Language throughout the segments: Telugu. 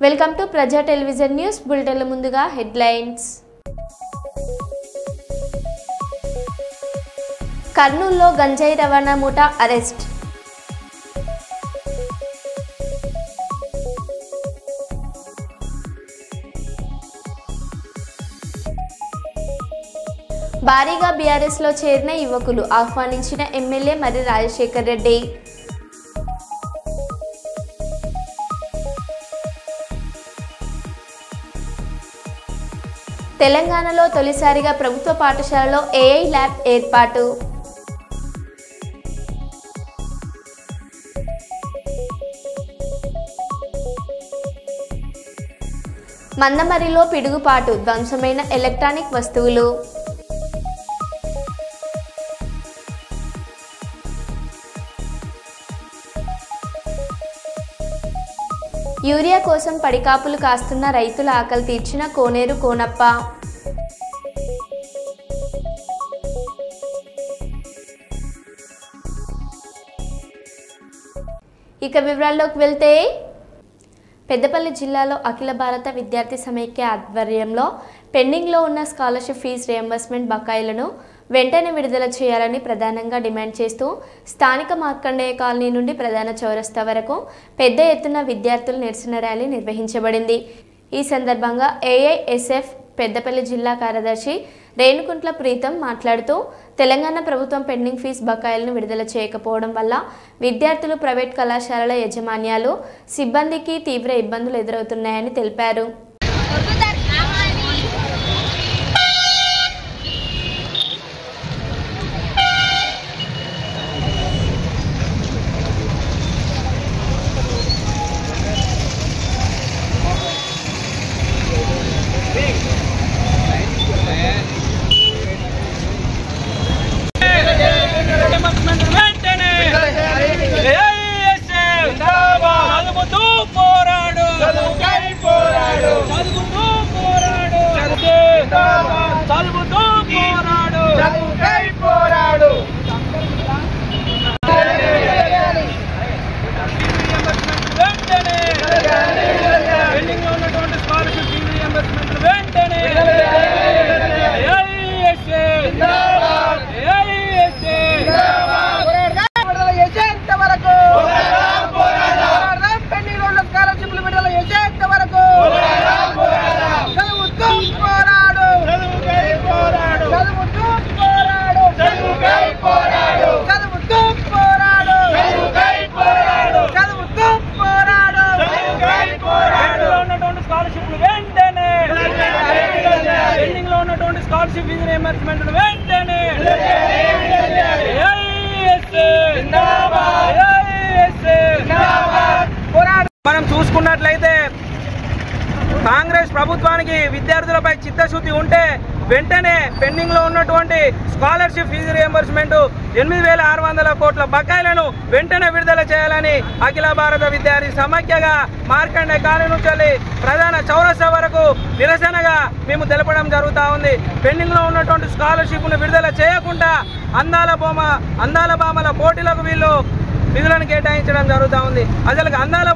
వెల్కమ్ టు ప్రజా టెలివిజన్ న్యూస్ బులెటిన్ల ముందుగా హెడ్లైన్స్. కర్నూలులో గంజాయి రవాణా ముఠా అరెస్ట్. భారీగా బీఆర్ఎస్ లో చేరిన యువకులు ఆహ్వానించిన ఎమ్మెల్యే మరి రాజశేఖర్ రెడ్డి. తెలంగాణలో తొలిసారిగా ప్రభుత్వ పాఠశాలలో ఏఐ ల్యాబ్ ఏర్పాటు. మందమరిలో పిడుగుపాటు, ధ్వంసమైన ఎలక్ట్రానిక్ వస్తువులు. యూరియా కోసం పడికాపులు కాస్తున్న రైతుల ఆకలి తీర్చిన కోనేరు కోనప్ప. ఇక వివరాల్లోకి వెళ్తే, పెద్దపల్లి జిల్లాలో అఖిల భారత విద్యార్థి సమైక్య ఆధ్వర్యంలో పెండింగ్లో ఉన్న స్కాలర్షిప్ ఫీజు రియంబర్స్మెంట్ బకాయిలను వెంటనే విడుదల చేయాలని ప్రధానంగా డిమాండ్ చేస్తూ స్థానిక మార్కండేయ కాలనీ నుండి ప్రధాన చౌరస్తా వరకు పెద్ద ఎత్తున విద్యార్థుల నిరసన ర్యాలీ నిర్వహించబడింది. ఈ సందర్భంగా ఏఐఎస్ఎఫ్ పెద్దపల్లి జిల్లా కార్యదర్శి రేణుకుంట్ల ప్రీతం మాట్లాడుతూ తెలంగాణ ప్రభుత్వం పెండింగ్ ఫీజు బకాయిలను విడుదల చేయకపోవడం వల్ల విద్యార్థులు, ప్రైవేట్ కళాశాలల యాజమాన్యాలు, సిబ్బందికి తీవ్ర ఇబ్బందులు ఎదురవుతున్నాయని తెలిపారు. మనం చూసుకున్నట్లయితే కాంగ్రెస్ ప్రభుత్వానికి విద్యార్థులపై చిత్తశుద్ధి ఉంటే వెంటనే పెండింగ్ లో ఉన్నటువంటి స్కాలర్షిప్ ఫీజు రియంబర్స్మెంట్ 8,600 కోట్ల బకాయిలను వెంటనే విడుదల చేయాలని అఖిల భారత విద్యార్థి సమైక్యగా మార్కండేయ కాలనీ నుంచి ప్రధాన చౌరస్తా వరకు నిరసనగా మేము తెలపడం జరుగుతూ ఉంది. పెండింగ్ లో ఉన్నటువంటి స్కాలర్షిప్ ను విడుదల చేయకుండా అందాల బామల పోటీలకు వీళ్ళు నిధులను కేటాయించడం జరుగుతూ ఉంది. అసలు అందాల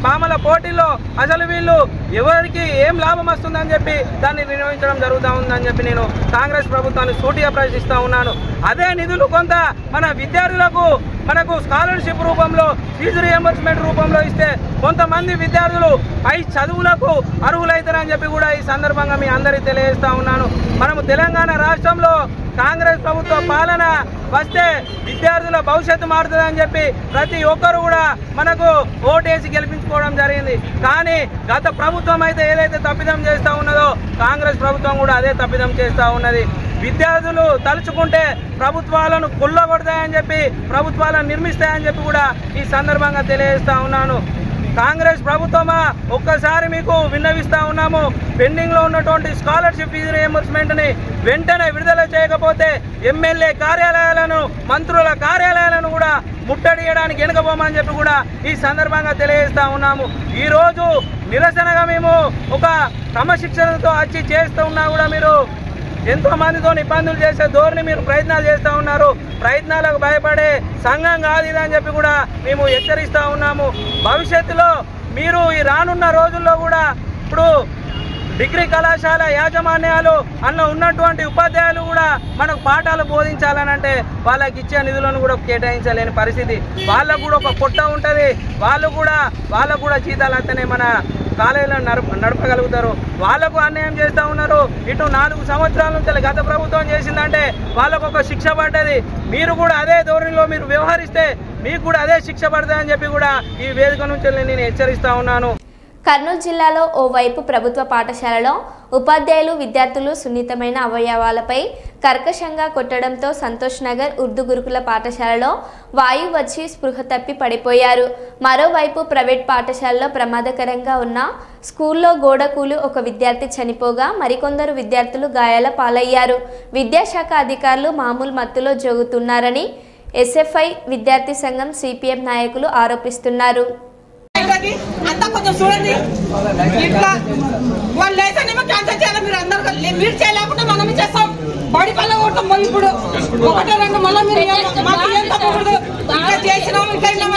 బామల పోటీల్లో అసలు వీళ్ళు ఎవరికి ఏం లాభం వస్తుందని చెప్పి దాన్ని నిర్వహించడం జరుగుతూ ఉందని చెప్పి నేను కాంగ్రెస్ ప్రభుత్వాన్ని సూటిగా ప్రశ్నిస్తూ ఉన్నాను. అదే నిధులు కొంత మన విద్యార్థులకు మనకు స్కాలర్షిప్ రూపంలో, ఫీజు రియంబర్స్మెంట్ రూపంలో ఇస్తే కొంతమంది విద్యార్థులు పై చదువులకు అర్హులైతారని చెప్పి కూడా ఈ సందర్భంగా మీ అందరికీ తెలియజేస్తా ఉన్నాను. మనము తెలంగాణ రాష్ట్రంలో కాంగ్రెస్ ప్రభుత్వ పాలన వస్తే విద్యార్థుల భవిష్యత్తు మారుతుందని చెప్పి ప్రతి ఒక్కరు కూడా మనకు ఓటేసి గెలిపించుకోవడం జరిగింది. కానీ గత ప్రభుత్వం అయితే ఏదైతే తప్పిదం చేస్తూ ఉన్నదో కాంగ్రెస్ ప్రభుత్వం కూడా అదే తప్పిదం చేస్తూ ఉన్నది. విద్యార్థులు తలుచుకుంటే ప్రభుత్వాలను కొల్లగొడతాయని చెప్పి, ప్రభుత్వాలను నిర్మిస్తాయని చెప్పి కూడా ఈ సందర్భంగా తెలియజేస్తా ఉన్నాను. కాంగ్రెస్ ప్రభుత్వమా, ఒక్కసారి మీకు విన్నవిస్తా ఉన్నాము, పెండింగ్ లో ఉన్నటువంటి స్కాలర్షిప్ ఫీజు రియంబర్స్మెంట్ ని వెంటనే విడుదల చేయకపోతే ఎమ్మెల్యే కార్యాలయాలను, మంత్రుల కార్యాలయాలను కూడా ముట్టడియడానికి వెనుకపోమని చెప్పి కూడా ఈ సందర్భంగా తెలియజేస్తా ఉన్నాము. ఈ రోజు నిరసనగా మేము ఒక క్రమశిక్షణతో వచ్చి చేస్తూ ఉన్నా కూడా మీరు ఎంతో మందితో ఇబ్బందులు చేసే ధోరణి మీరు ప్రయత్నాలు చేస్తూ ఉన్నారు. ప్రయత్నాలకు భయపడే సంఘం కాదు ఇదని చెప్పి కూడా మేము హెచ్చరిస్తూ ఉన్నాము. భవిష్యత్తులో మీరు ఈ రానున్న రోజుల్లో కూడా ఇప్పుడు డిగ్రీ కళాశాల యాజమాన్యాలు అన్న ఉన్నటువంటి ఉపాధ్యాయులు కూడా మనకు పాఠాలు బోధించాలనంటే వాళ్ళకి ఇచ్చే నిధులను కూడా కేటాయించలేని పరిస్థితి. వాళ్ళకు కూడా ఒక పొట్ట ఉంటుంది, వాళ్ళకు కూడా జీతాలు అంటేనే మన కాలేజీలను నడపగలుగుతారు. వాళ్ళకు అన్యాయం చేస్తూ ఉన్నారు. ఇటు 4 సంవత్సరాల నుంచి గత ప్రభుత్వం చేసిందంటే వాళ్ళకు ఒక శిక్ష పడ్డది. మీరు కూడా అదే ధోరణిలో మీరు వ్యవహరిస్తే మీకు కూడా అదే శిక్ష పడుతుందని చెప్పి కూడా ఈ వేదిక నుంచి నేను హెచ్చరిస్తూ ఉన్నాను. కర్నూలు జిల్లాలో ఓవైపు ప్రభుత్వ పాఠశాలలో ఉపాధ్యాయులు విద్యార్థులు సున్నితమైన అవయవాలపై కర్కశంగా కొట్టడంతో సంతోష్ నగర్ ఉర్దూ గురుకుల పాఠశాలలో వాయువు వచ్చి స్పృహ తప్పి పడిపోయారు. మరోవైపు ప్రైవేట్ పాఠశాలలో ప్రమాదకరంగా ఉన్న స్కూల్లో గోడకూలు ఒక విద్యార్థి చనిపోగా మరికొందరు విద్యార్థులు గాయాల పాలయ్యారు. విద్యాశాఖ అధికారులు మామూలు మత్తులో జోగుతున్నారని ఎస్ఎఫ్ఐ విద్యార్థి సంఘం సిపిఎం నాయకులు ఆరోపిస్తున్నారు. అంతా కొంచెం చూడండి, ఇట్లా వాళ్ళు లేదనేమో క్యాన్సల్ చేయాలి. మీరు అందరూ మీరు చేయలేకుండా మనం చేస్తాం. బడి పల్ల కొడతాం. మళ్ళీ ఇప్పుడు 1, 2 మళ్ళీ మీరు మాకు ఏం తప్పకూడదు. ఇంకా చేసినాం ఇంకా లేట్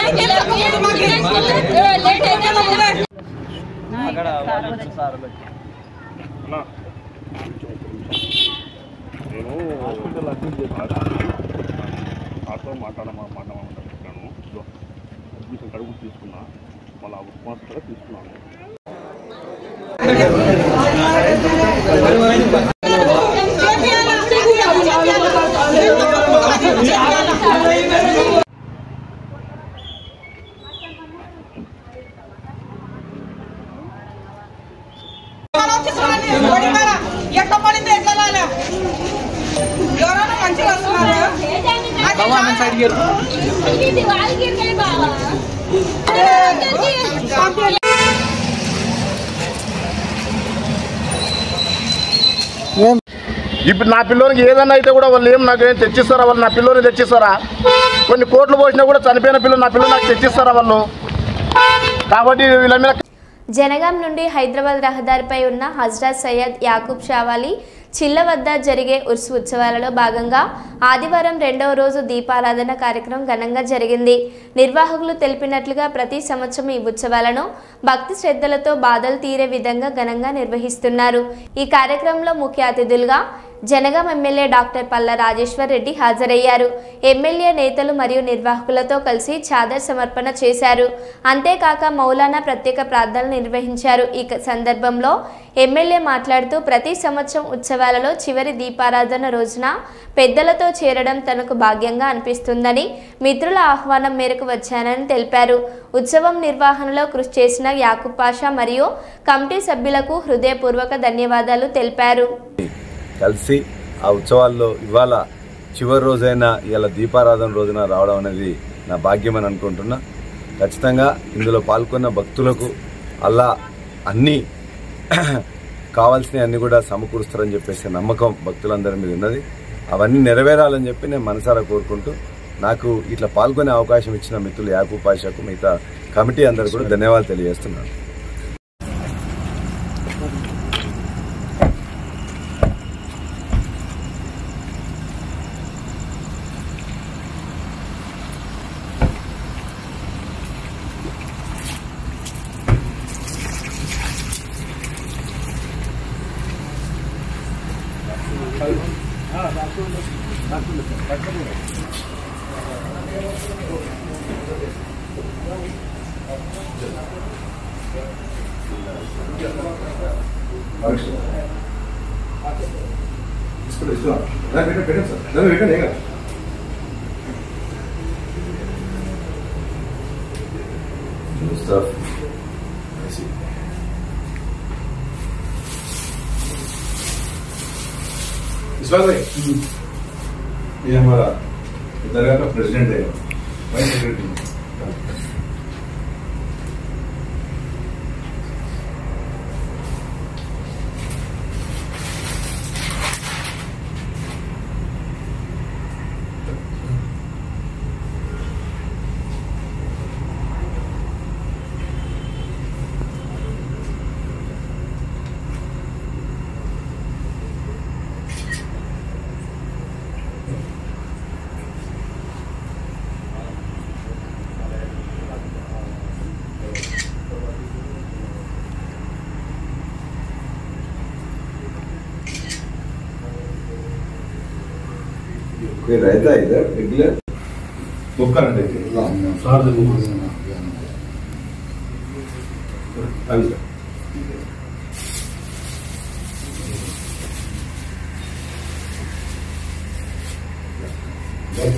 అయితే కడుగు తీసుకున్నా, మళ్ళీ ఉపవాసం కూడా తీసుకున్నాను. ఎట్లా పడింది ఎట్లా ఎవరైనా మంచిగా వస్తున్నారు. ఇప్పుడు నా పిల్లోనికి ఏదన్నా అయితే కూడా వాళ్ళు ఏం నాకు ఏం తెచ్చిస్తారా? వాళ్ళు నా పిల్లోని తెచ్చిస్తారా? కొన్ని కోట్లు పోసినా కూడా చనిపోయిన పిల్లలు నా పిల్లలు నాకు తెచ్చిస్తారా వాళ్ళు? కాబట్టి వీళ్ళ మీద జనగాం నుండి హైదరాబాద్ రహదారిపై ఉన్న హజ్రత్ సయ్యద్ యాకూబ్ షావాలి చిల్ల వద్ద జరిగే ఉర్స్ ఉత్సవాలలో భాగంగా ఆదివారం 2వ రోజు దీపారాధన కార్యక్రమం ఘనంగా జరిగింది. నిర్వాహకులు తెలిపినట్లుగా ప్రతి సంవత్సరం ఈ ఉత్సవాలను భక్తి శ్రద్ధలతో బాధలు తీరే విధంగా ఘనంగా నిర్వహిస్తున్నారు. ఈ కార్యక్రమంలో ముఖ్య అతిథులుగా జనగాం ఎమ్మెల్యే డాక్టర్ పల్ల రాజేశ్వర్ రెడ్డి హాజరయ్యారు. ఎమ్మెల్యే నేతలు మరియు నిర్వాహకులతో కలిసి చాదర్ సమర్పణ చేశారు. అంతేకాక మౌలానా ప్రత్యేక ప్రార్థనలు నిర్వహించారు. ఈ సందర్భంలో ఎమ్మెల్యే మాట్లాడుతూ ప్రతి సంవత్సరం ఉత్సవాలలో చివరి దీపారాధన రోజున పెద్దలతో చేరడం తనకు భాగ్యంగా అనిపిస్తుందని, మిత్రుల ఆహ్వానం మేరకు వచ్చానని తెలిపారు. ఉత్సవం నిర్వహణలో కృషి చేసిన యాకూబ్ పాషా మరియు కమిటీ సభ్యులకు హృదయపూర్వక ధన్యవాదాలు తెలిపారు. కలిసి ఆ ఉత్సవాల్లో ఇవాళ చివరి రోజైన ఇవాళ దీపారాధన రోజున రావడం అనేది నా భాగ్యం అని అనుకుంటున్నా. ఖచ్చితంగా ఇందులో పాల్గొన్న భక్తులకు అల్లా అన్నీ కావాల్సినవి అన్నీ కూడా సమకూరుస్తారని చెప్పేసి నమ్మకం భక్తులందరి మీద ఉన్నది. అవన్నీ నెరవేరాలని చెప్పి నేను మనసారా కోరుకుంటూ నాకు ఇట్లా పాల్గొనే అవకాశం ఇచ్చిన మిత్రులు యాకూబ్ పాషాకు మిగతా కమిటీ అందరూ కూడా ధన్యవాదాలు తెలియజేస్తున్నాను. ये हमारा दरगाह का प्रेसिडेंट है, वाइस सेक्रेटरी। रहता है इधर रेगुलर बुक करंट अभी सर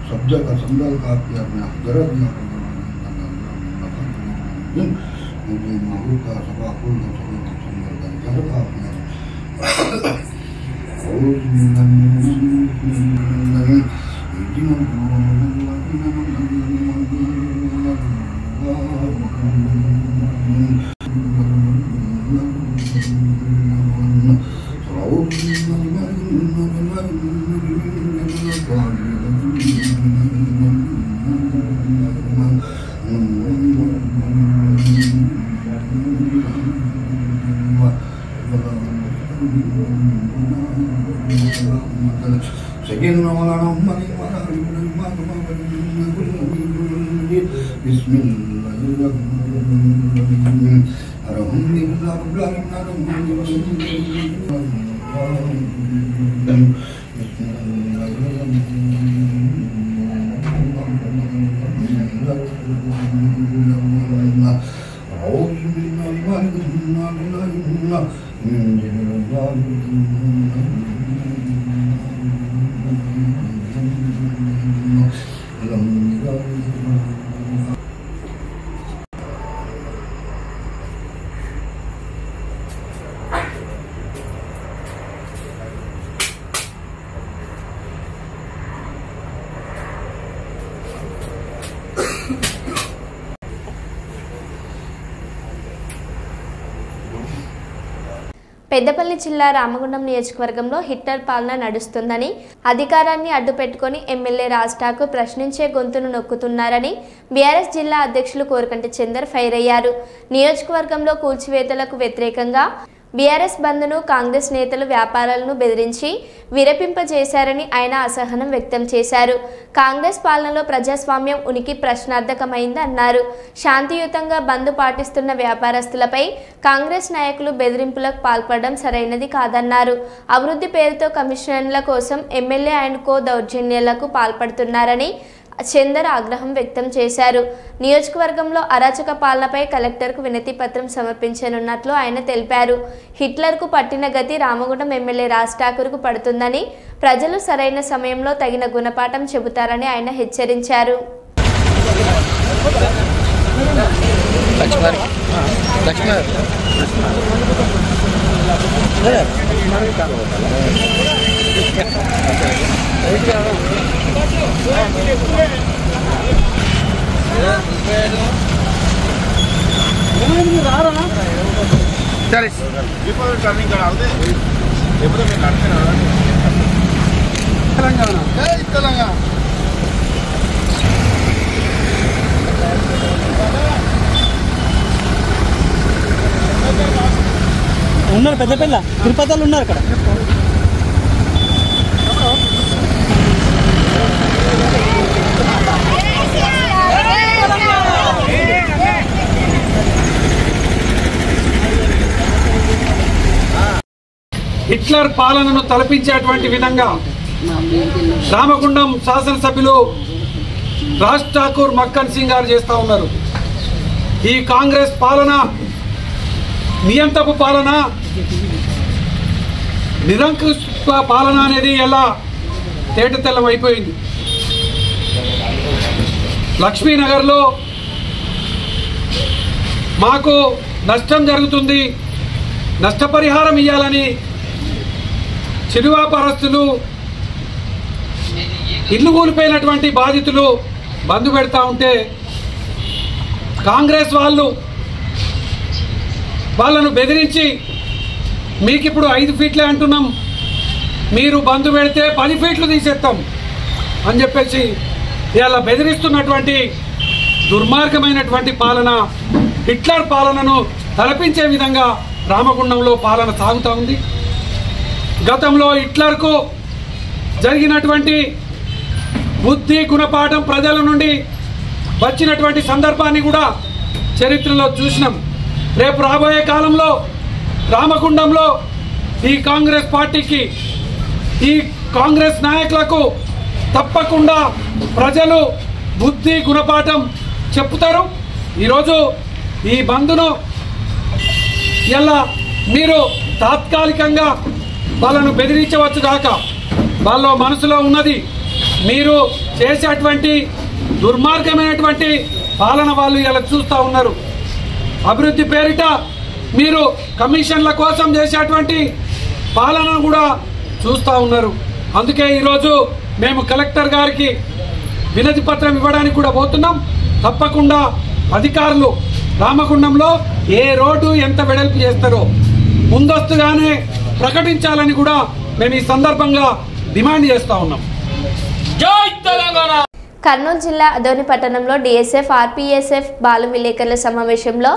सब्जा का संदल का गरज का सभा फूल పెద్దపల్లి జిల్లా రామగుండం నియోజకవర్గంలో హిట్లర్ పాలన నడుస్తుందని, అధికారాన్ని అడ్డుపెట్టుకుని ఎమ్మెల్యే రాజ్ ఠాకూర్ ప్రశ్నించే గొంతును నొక్కుతున్నారని బీఆర్ఎస్ జిల్లా అధ్యక్షులు కోరకంటి చందర్ ఫైర్ అయ్యారు. నియోజకవర్గంలో కూల్చివేతలకు వ్యతిరేకంగా బీఆర్ఎస్ బంద్ను కాంగ్రెస్ నేతలు వ్యాపారాలను బెదిరించి విరపింపజేశారని ఆయన అసహనం వ్యక్తం చేశారు. కాంగ్రెస్ పాలనలో ప్రజాస్వామ్యం ఉనికి ప్రశ్నార్థకమైందన్నారు. శాంతియుతంగా బంద్ పాటిస్తున్న వ్యాపారస్తులపై కాంగ్రెస్ నాయకులు బెదిరింపులకు పాల్పడడం సరైనది కాదన్నారు. అభివృద్ధి పేరుతో కమిషన్ల కోసం ఎమ్మెల్యే అండ్ కో దౌర్జన్యాలకు పాల్పడుతున్నారని చందర్ ఆగ్రహం వ్యక్తం చేశారు. నియోజకవర్గంలో అరాచక పాలనపై కలెక్టర్కు వినతి పత్రం సమర్పించనున్నట్లు ఆయన తెలిపారు. హిట్లర్కు పట్టిన గతి రామగుండం ఎమ్మెల్యే రాజ్ ఠాకూర్కు పడుతుందని, ప్రజలు సరైన సమయంలో తగిన గుణపాఠం చెబుతారని ఆయన హెచ్చరించారు. ఉన్నారు పెద్దపల్లి తిరుపతిలో ఉన్నారు అక్కడ. హిట్లర్ పాలనను తలపించేటువంటి విధంగా రామగుండం శాసనసభ్యులు రాజ్ ఠాకూర్ మక్కన్ సింగ్ గారు చేస్తూ ఉన్నారు. ఈ కాంగ్రెస్ పాలన నియంత్రపు పాలన, నిరంకుశ పాలన అనేది ఎలా తేటతెల్లం అయిపోయింది. లక్ష్మీనగర్లో మాకు నష్టం జరుగుతుంది, నష్టపరిహారం ఇవ్వాలని చిరు వ్యాపారస్తులు, ఇల్లు కూలిపోయినటువంటి బాధితులు బంద్ పెడతా ఉంటే కాంగ్రెస్ వాళ్ళను బెదిరించి మీకు ఇప్పుడు 5 ఫీట్లే అంటున్నాం, మీరు బంద్ పెడితే 10 ఫీట్లు తీసేస్తాం అని చెప్పేసి ఇలా బెదిరిస్తున్నటువంటి దుర్మార్గమైనటువంటి పాలన, హిట్లర్ పాలనను తలపించే విధంగా రామగుండంలో పాలన సాగుతూ ఉంది. గతంలో హిట్లర్కు జరిగినటువంటి బుద్ధి గుణపాఠం ప్రజల నుండి వచ్చినటువంటి సందర్భాన్ని కూడా చరిత్రలో చూసినాం. రేపు రాబోయే కాలంలో రామగుండంలో ఈ కాంగ్రెస్ పార్టీకి, ఈ కాంగ్రెస్ నాయకులకు తప్పకుండా ప్రజలు బుద్ధి గుణపాఠం చెప్తారు. ఈరోజు ఈ బంద్ను ఇలా మీరు తాత్కాలికంగా వాళ్ళను బెదిరించవచ్చు కాక, వాళ్ళ మనసులో ఉన్నది మీరు చేసేటువంటి దుర్మార్గమైనటువంటి పాలన వాళ్ళు ఇలా చూస్తూ ఉన్నారు. అభివృద్ధి పేరిట మీరు కమిషన్ల కోసం చేసేటువంటి పాలనను కూడా చూస్తూ ఉన్నారు. అందుకే ఈరోజు మేము కలెక్టర్ గారికి వినతి పత్రం ఇవ్వడానికి కూడా పోతున్నాం. తప్పకుండా అధికారులు రామగుండంలో ఏ రోడ్డు ఎంత వెడల్పు చేస్తారో ముందస్తుగానే ప్రకటించాలని కూడా మేము ఈ సందర్భంగా డిమాండ్ చేస్తూ ఉన్నాం. జై తెలంగాణ. కర్నూలు జిల్లా అదోని పట్టణంలో డిఎస్ఎఫ్ ఆర్పీఎస్ఎఫ్ బాలు విలేకరుల సమావేశంలో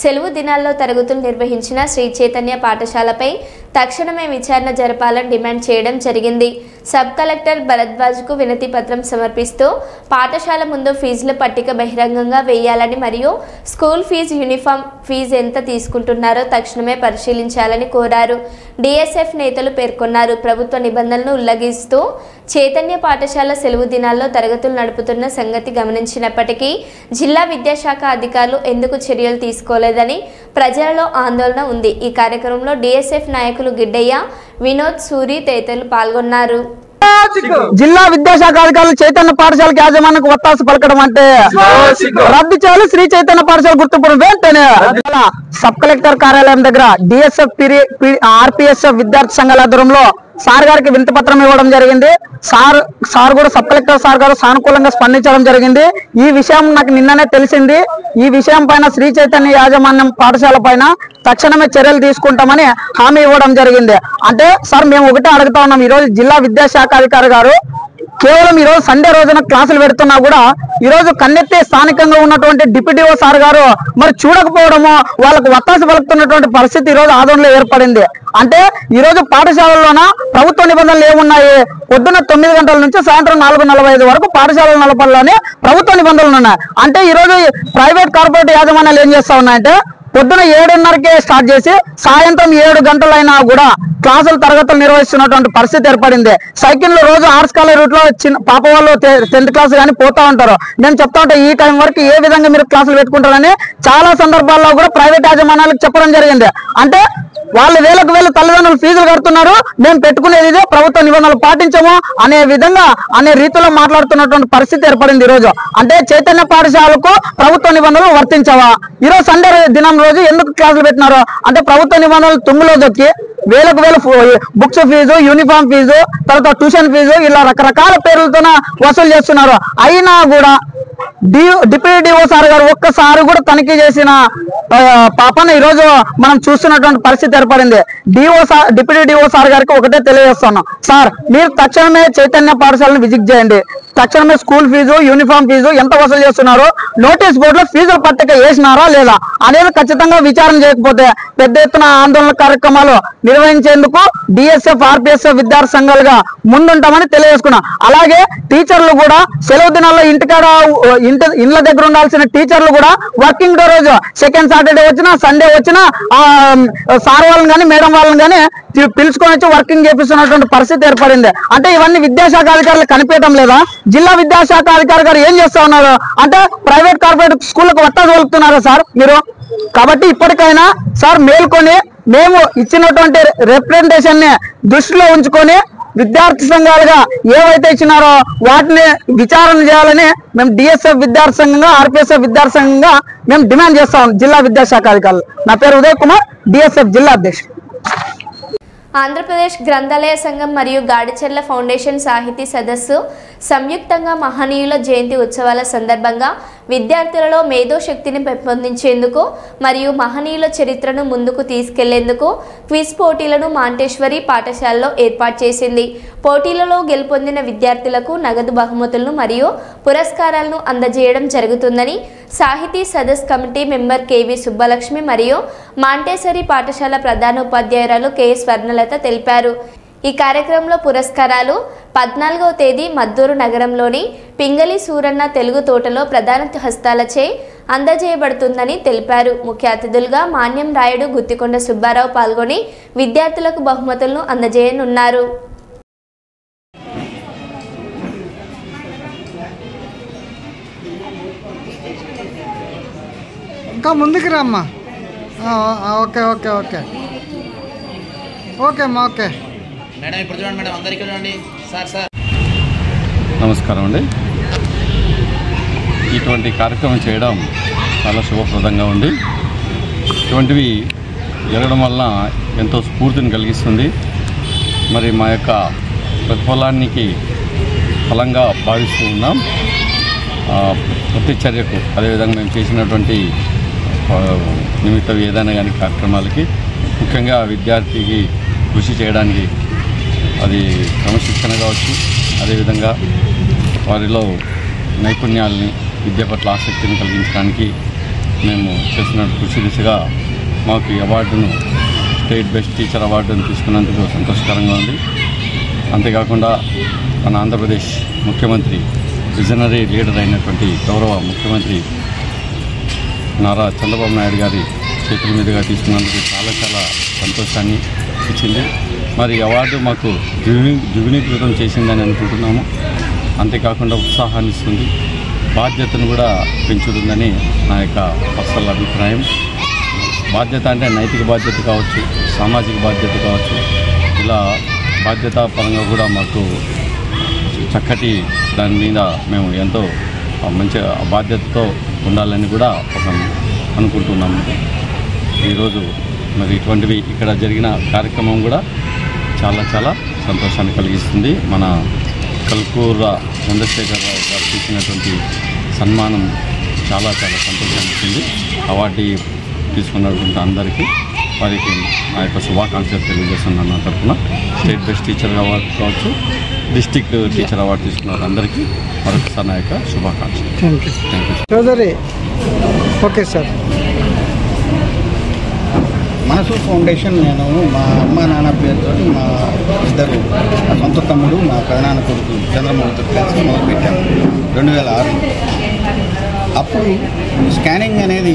సెలవు దినాల్లో తరగతులు నిర్వహించిన శ్రీ చైతన్య పాఠశాలపై తక్షణమే విచారణ జరపాలని డిమాండ్ చేయడం జరిగింది. సబ్ కలెక్టర్ భరద్వాజ్కు వినతి పత్రం సమర్పిస్తూ పాఠశాల ముందు ఫీజుల పట్టిక బహిరంగంగా వేయాలని మరియు స్కూల్ ఫీజు, యూనిఫామ్ ఫీజు ఎంత తీసుకుంటున్నారో తక్షణమే పరిశీలించాలని కోరారు. డిఎస్ఎఫ్ నేతలు పేర్కొన్నారు. ప్రభుత్వ నిబంధనలను ఉల్లంఘిస్తూ చైతన్య పాఠశాల సెలవు దినాల్లో తరగతులు నడుపుతున్న సంగతి గమనించినప్పటికీ జిల్లా విద్యాశాఖ అధికారులు ఎందుకు చర్యలు తీసుకోలేదని ప్రజలలో ఆందోళన ఉంది. ఈ కార్యక్రమంలో డిఎస్ఎఫ్ నాయకులు గిడ్డయ్య, వినోద్, సూరి తదితరులు పాల్గొన్నారు. జిల్లా విద్యాశాఖ అధికారులు చైతన్య పాఠశాలకు యాజమాన్యానికి ఒత్తాసు పలకడం అంటే రద్దు చేయాలి. శ్రీ చైతన్య పాఠశాల గుర్తింపు వెంటనే సబ్ కలెక్టర్ కార్యాలయం దగ్గర డిఎస్ఎఫ్ ఆర్పీఎస్ఎఫ్ విద్యార్థి సంఘాల ఆధ్వర్యంలో సార్ గారికి వినతి పత్రం ఇవ్వడం జరిగింది. సార్ కూడా సబ్ కలెక్టర్ సార్ గారు సానుకూలంగా స్పందించడం జరిగింది. ఈ విషయం నాకు నిన్ననే తెలిసింది. ఈ విషయం పైన శ్రీ చైతన్య యాజమాన్యం పాఠశాల పైన తక్షణమే చర్యలు తీసుకుంటామని హామీ ఇవ్వడం జరిగింది. అంటే సార్ మేము ఒకటే అడుగుతా ఉన్నాం, ఈ రోజు జిల్లా విద్యాశాఖ అధికారి గారు కేవలం ఈ రోజు సండే రోజున క్లాసులు పెడుతున్నా కూడా ఈ రోజు కన్నెత్తి స్థానికంగా ఉన్నటువంటి డిప్యూటీఓ సార్ గారు మరి చూడకపోవడము, వాళ్ళకు వత్తాసు పలుకుతున్నటువంటి పరిస్థితి ఈ రోజు ఆదోళనలో ఏర్పడింది. అంటే ఈ రోజు పాఠశాలల్లోన ప్రభుత్వ నిబంధనలు ఏమున్నాయి? పొద్దున్న 9 గంటల నుంచి సాయంత్రం 4:45 వరకు పాఠశాలల నలపల్లోనే ప్రభుత్వ నిబంధనలు ఉన్నాయి. అంటే ఈ రోజు ప్రైవేట్ కార్పొరేట్ యాజమాన్యాలు ఏం చేస్తా ఉన్నాయంటే పొద్దున 7:30కే స్టార్ట్ చేసి సాయంత్రం 7 గంటలైనా కూడా క్లాసులు తరగతులు నిర్వహిస్తున్నటువంటి పరిస్థితి ఏర్పడింది. సైకిల్ రోజు ఆర్ట్స్ కాలేజ్ రూట్ లో పాప వాళ్ళు 10th క్లాస్ కానీ పోతా ఉంటారు. నేను చెప్తా ఉంటా ఈ టైం వరకు ఏ విధంగా మీరు క్లాసులు పెట్టుకుంటారని చాలా సందర్భాల్లో కూడా ప్రైవేట్ యాజమాన్యాలకు చెప్పడం జరిగింది. అంటే వాళ్ళు వేలకు వేలు తల్లిదండ్రులు ఫీజులు కడుతున్నారు, మేము పెట్టుకునేది ఇదే, ప్రభుత్వ నిబంధనలు పాటించము అనే రీతిలో మాట్లాడుతున్నటువంటి పరిస్థితి ఏర్పడింది. ఈ రోజు అంటే చైతన్య పాఠశాలకు ప్రభుత్వ నిబంధనలు వర్తించవా? ఈ రోజు సండే దినం రోజు ఎందుకు క్లాసులు పెట్టినారు అంటే ప్రభుత్వ నిబంధనలు తుంగులో దొక్కి వేలకు వేలు బుక్స్ ఫీజు, యూనిఫామ్ ఫీజు, తర్వాత ట్యూషన్ ఫీజు ఇలా రకరకాల పేర్లతో వసూలు చేస్తున్నారు. అయినా కూడా డిప్యూటీ డిఓ సార్ గారు ఒక్కసారి కూడా తనిఖీ చేసిన పాపన ఈ రోజు మనం చూస్తున్నటువంటి పరిస్థితి ఏర్పడింది. డిప్యూటీ డిఓ సార్ గారికి ఒకటే తెలియజేస్తున్నాం, సార్ మీరు తక్షణమే చైతన్య పాఠశాలను విజిట్ చేయండి, తక్షణమే స్కూల్ ఫీజు, యూనిఫామ్ ఫీజు ఎంత వసూలు చేస్తున్నారో నోటీస్ బోర్డులో ఫీజుల పట్టిక వేసినారా లేదా అనేది ఖచ్చితంగా విచారణ చేయకపోతే పెద్ద ఎత్తున ఆందోళన కార్యక్రమాలు నిర్వహించేందుకు డిఎస్ఎఫ్ ఆర్పీఎస్ఎఫ్ విద్యార్థి సంఘాలుగా ముందుంటామని తెలియజేసుకున్నాం. అలాగే టీచర్లు కూడా సెలవు దినాల్లో ఇండ్ల దగ్గర ఉండాల్సిన టీచర్లు కూడా వర్కింగ్ డే రోజు సెకండ్ సాటర్డే వచ్చినా సండే వచ్చినా సార్ వాళ్ళని కానీ మేడం వాళ్ళని కానీ పిలుచుకొని వచ్చి వర్కింగ్ చేపిస్తున్నటువంటి పరిస్థితి ఏర్పడింది. అంటే ఇవన్నీ విద్యాశాఖ అధికారులు కనిపించడం లేదా? జిల్లా విద్యాశాఖ అధికారి గారు ఏం చేస్తా ఉన్నారు అంటే ప్రైవేట్ కార్పొరేట్ స్కూళ్ళకు వత్తాసు పలుకుతున్నారా సార్ మీరు? కాబట్టి ఇప్పటికైనా సార్ మేల్కొని మేము ఇచ్చినటువంటి రిప్రజెంటేషన్ ని దృష్టిలో ఉంచుకొని విద్యార్థి సంఘాలుగా ఏవైతే ఇచ్చినారో వాటిని విచారణ చేయాలని మేము డిఎస్ఎఫ్ విద్యార్థి సంఘంగా ఆర్పిఎస్ఎఫ్ విద్యార్థి సంఘంగా మేము డిమాండ్ చేస్తాం జిల్లా విద్యాశాఖ అధికారులు. నా పేరు ఉదయ్ కుమార్, డిఎస్ఎఫ్ జిల్లా అధ్యక్షుడు. ఆంధ్రప్రదేశ్ గ్రంథాలయ సంఘం మరియు గాడిచెర్ల ఫౌండేషన్ సాహితీ సదస్సు సంయుక్తంగా మహనీయుల జయంతి ఉత్సవాల సందర్భంగా విద్యార్థులలో మేధోశక్తిని పెంపొందించేందుకు మరియు మహనీయుల చరిత్రను ముందుకు తీసుకెళ్లేందుకు క్విజ్ పోటీలను మాంటేశ్వరి పాఠశాలలో ఏర్పాటు చేసింది. పోటీలలో గెలుపొందిన విద్యార్థులకు నగదు బహుమతులను మరియు పురస్కారాలను అందజేయడం జరుగుతుందని సాహితీ సదస్ కమిటీ మెంబర్ కేవి సుబ్బలక్ష్మి మరియు మాంటేశ్వరి పాఠశాల ప్రధానోపాధ్యాయురాలు కె స్వర్ణలత తెలిపారు. ఈ కార్యక్రమంలో పురస్కారాలు 14వ తేదీ మద్దూరు నగరంలోని పింగళి సూరన్న తెలుగు తోటలో ప్రధాన హస్తాలచే అందజేయబడుతుందని తెలిపారు. ముఖ్య అతిథులుగా మాన్యం రాయుడు, గుత్తికొండ సుబ్బారావు పాల్గొని విద్యార్థులకు బహుమతులను అందజేయనున్నారు. ఇంకా ముందుకు రామ్మా. ఓకే ఓకే ఓకే ఓకే అమ్మా. ఓకే మేడం, ఇప్పుడు చూడండి మేడం, అందరికీ చూడండి. సార్ నమస్కారం అండి. ఇటువంటి కార్యక్రమం చేయడం చాలా శుభప్రదంగా ఉంది. ఇటువంటివి జరగడం వల్ల ఎంతో స్ఫూర్తిని కలిగిస్తుంది. మరి మా యొక్క ప్రతిఫలానికి ఫలంగా భావిస్తూ ఉన్నాం. ప్రతి చర్యకు అదేవిధంగా మేము చేసినటువంటి నిమిత్తం ఏదైనా కానీ కార్యక్రమాలకి ముఖ్యంగా విద్యార్థికి కృషి చేయడానికి అది క్రమశిక్షణ కావచ్చు, అదేవిధంగా వారిలో నైపుణ్యాలని విద్య పట్ల ఆసక్తిని కలిగించడానికి మేము చేసిన కృషి దిశగా మాకు ఈ అవార్డును స్టేట్ బెస్ట్ టీచర్ అవార్డును తీసుకున్నందుకు సంతోషకరంగా ఉంది. అంతేకాకుండా మన ఆంధ్రప్రదేశ్ ముఖ్యమంత్రి విజనరీ లీడర్ అయినటువంటి గౌరవ ముఖ్యమంత్రి నారా చంద్రబాబు నాయుడు గారి చేతుల మీదుగా తీసుకున్నందుకు చాలా చాలా సంతోషాన్ని ఇచ్చింది. మరి అవార్డు మాకు ద్విగుణీకృతం చేసిందని అనుకుంటున్నాము. అంతేకాకుండా ఉత్సాహాన్ని ఇస్తుంది, బాధ్యతను కూడా పెంచుతుందని నా యొక్క పర్సనల్ అభిప్రాయం. బాధ్యత అంటే నైతిక బాధ్యత కావచ్చు, సామాజిక బాధ్యత కావచ్చు, ఇలా బాధ్యతాపరంగా కూడా మాకు చక్కటి దాని మీద మేము ఎంతో మంచి బాధ్యతతో ఉండాలని కూడా అనుకుంటున్నాము. ఈరోజు మరి ఇటువంటివి ఇక్కడ జరిగిన కార్యక్రమం కూడా చాలా చాలా సంతోషాన్ని కలిగిస్తుంది. మన కల్కూర చంద్రశేఖరరావు గారు చేసినటువంటి సన్మానం చాలా చాలా సంతోషాన్ని ఇచ్చింది. అవార్డు తీసుకున్నటువంటి అందరికీ వారికి నా యొక్క శుభాకాంక్షలు తెలియజేస్తున్నాను. నా తరఫున స్టేట్ బెస్ట్ టీచర్ అవార్డు కావచ్చు, డిస్ట్రిక్ట్ టీచర్ అవార్డు తీసుకున్న అందరికీ మరొకసారి నా యొక్క శుభాకాంక్షలు. Thank you Chowdary. Okay sir. Manasu foundation నేను మా అమ్మ నాన్న పేరుతో మా ఇద్దరు సొంత తమ్ముడు మా పెదనాన్న కొడుకు చంద్రమౌళితో కలిసి మొదలుపెట్టాము 2006. అప్పుడు స్కానింగ్ అనేది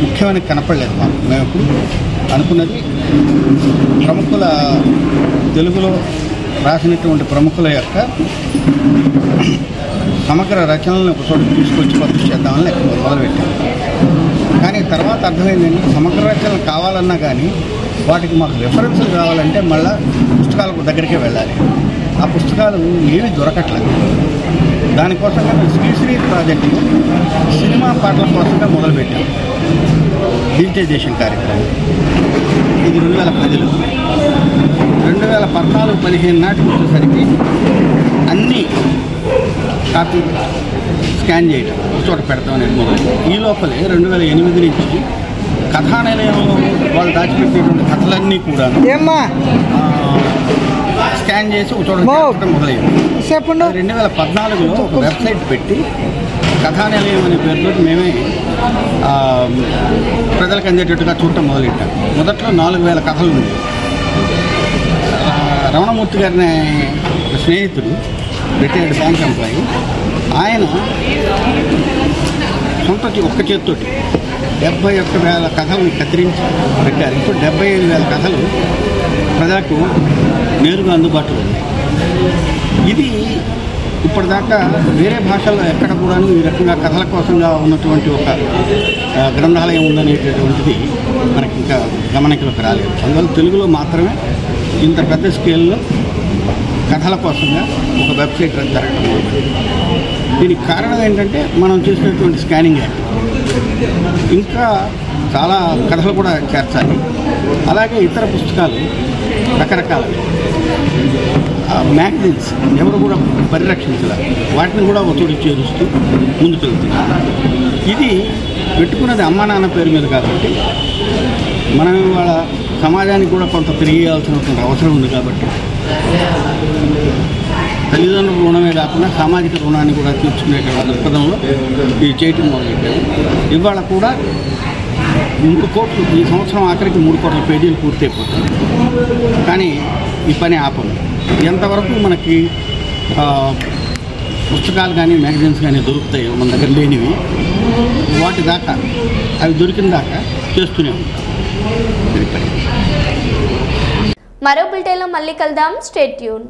ముఖ్యమని కనపడలేదు మాకు. మేము ఎప్పుడు అనుకున్నది ప్రముఖుల తెలుగులో రాసినటువంటి ప్రముఖుల యొక్క సమగ్ర రచనలను ఒక చోట తీసుకొచ్చి పబ్లిష్ చేద్దామని మొదలుపెట్టాము. కానీ తర్వాత అర్థమైందండి, సమగ్ర రచనలు కావాలన్నా కానీ వాటికి మాకు రెఫరెన్సులు కావాలంటే మళ్ళీ పుస్తకాలకు దగ్గరికే వెళ్ళాలి. ఆ పుస్తకాలు ఏవి దొరకట్లేదు. దానికోసంగా మేము శ్రీశ్రీ ప్రాజెక్టును సినిమా పాటల కోసంగా మొదలుపెట్టాము. డిజిటైజేషన్ కార్యక్రమం ఇది 2010లో. 2014-15 నాటికి వచ్చేసరికి అన్నీ కాపీ స్కాన్ చేయటం చోట పెడతామని మొదలు. ఈ లోపలే 2008 నుంచి కథానిలయంలో వాళ్ళు దాచిపెట్టేటువంటి కథలన్నీ కూడా స్కాన్ చేసి ఒక చోట పెట్టడం మొదలైంది. 2014లో ఒక వెబ్సైట్ పెట్టి కథానిలయం అనే పేరుతో మేమే ప్రజలకు అందేటట్టుగా చూడటం మొదలెట్టాం. మొదట్లో 4000 కథలు ఉండేవి. రమణమూర్తి గారిని స్నేహితుడు, రిటైర్డ్ బ్యాంక్ ఎంప్లాయీ, ఆయన సొంత ఒక్క చేతితోటి 71,000 కథలను కత్తిరించి పెట్టారు. ఇప్పుడు 75,000 కథలు ప్రజలకు నేరుగా అందుబాటులో ఉన్నాయి. ఇది ఇప్పటిదాకా వేరే భాషల్లో ఎక్కడ కూడా ఈ రకంగా కథల కోసంగా ఉన్నటువంటి ఒక గ్రంథాలయం ఉందనేటటువంటిది మనకి ఇంకా గమనికలోకి రాలేదు. అందువల్ల తెలుగులో మాత్రమే ఇంత పెద్ద స్కేల్లో కథల కోసంగా ఒక వెబ్సైట్ జరగడం మొదలుపెట్టింది. దీనికి కారణం ఏంటంటే మనం చేసినటువంటి స్కానింగ్ యాక్ట్. ఇంకా చాలా కథలు కూడా చేర్చాలి. అలాగే ఇతర పుస్తకాలు రకరకాల మ్యాగజైన్స్ ఎవరు కూడా పరిరక్షించాలి, వాటిని కూడా ఒత్తిడి చేరుస్తూ ముందుకెళ్తున్నారు. ఇది పెట్టుకున్నది అమ్మా నాన్న పేరు మీద కాబట్టి మనం ఇవాళ సమాజానికి కూడా కొంత తెలియాల్సినటువంటి అవసరం ఉంది. కాబట్టి తల్లిదండ్రుల రుణమే కాకుండా సామాజిక రుణాన్ని కూడా తీర్చుకునేటువంటి దృక్పథంలో ఇది చేయటం మొదలెట్టాము. ఇవాళ కూడా 3 కోట్లు, ఈ సంవత్సరం ఆఖరికి 3 కోట్ల పేజీలు పూర్తయిపోతుంది. కానీ ఈ పని ఆపము. ఎంతవరకు మనకి పుస్తకాలు కానీ మ్యాగజైన్స్ కానీ దొరుకుతాయో మన దగ్గర లేనివి, వాటి దాకా అవి దొరికిన దాకా చేస్తూనే ఉంటాం. మరో బులెటిన్లో మళ్ళీ కలుద్దాం. Stay tune.